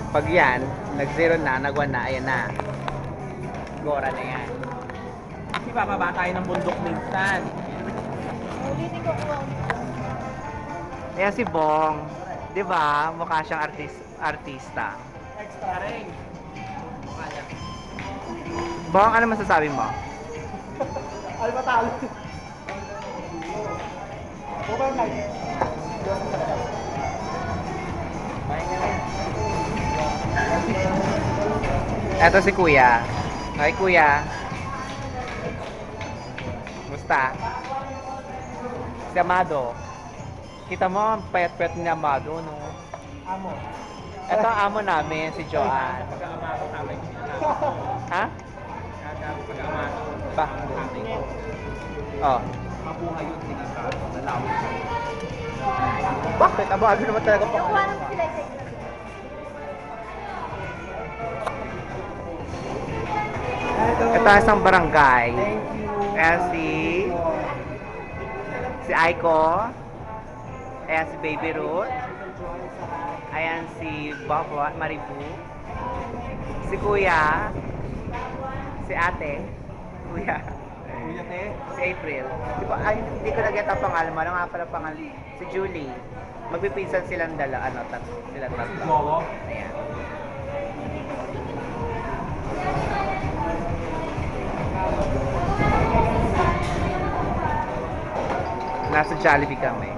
Pag yan, nag-0 na, nag-1 na, ayan na. Gora na yan. Kasi bababa tayo ng bundok minsan. Ulitin ko kung Ayan si Bong. Di ba? Mukha siyang artista. Extra ring. Bong, ano masasabi mo? Ay, matalo. Overnight. Eto si Kuya. Hi, Kuya. Musta? Si Amado. Kita mo, ang payat-payat ni Amado, no? Amo. Eto ang amo namin, si Joanne. Pag-amato tama yung Ha? pag-amato. Ba? Oh. Mabuhay yun, sige ka. Nalawin ka. Bakit? Abo-abo naman talaga po. nakuha ng sila sa inyo. Ito isang barangay. Thank you. Ayan si Aiko. Ayan si Baby Ruth. Ayan si Bobo at Maribu. Si Kuya. Si Ate. Kuya. Kuya te. Si April. Di ba, ay, hindi ko na-get ang pangalan mo. Ano nga pala pangalan? Si Julie. Magpipinsan silang silang tatlo. Jowo. Ayan. Nasa Jollibee kami.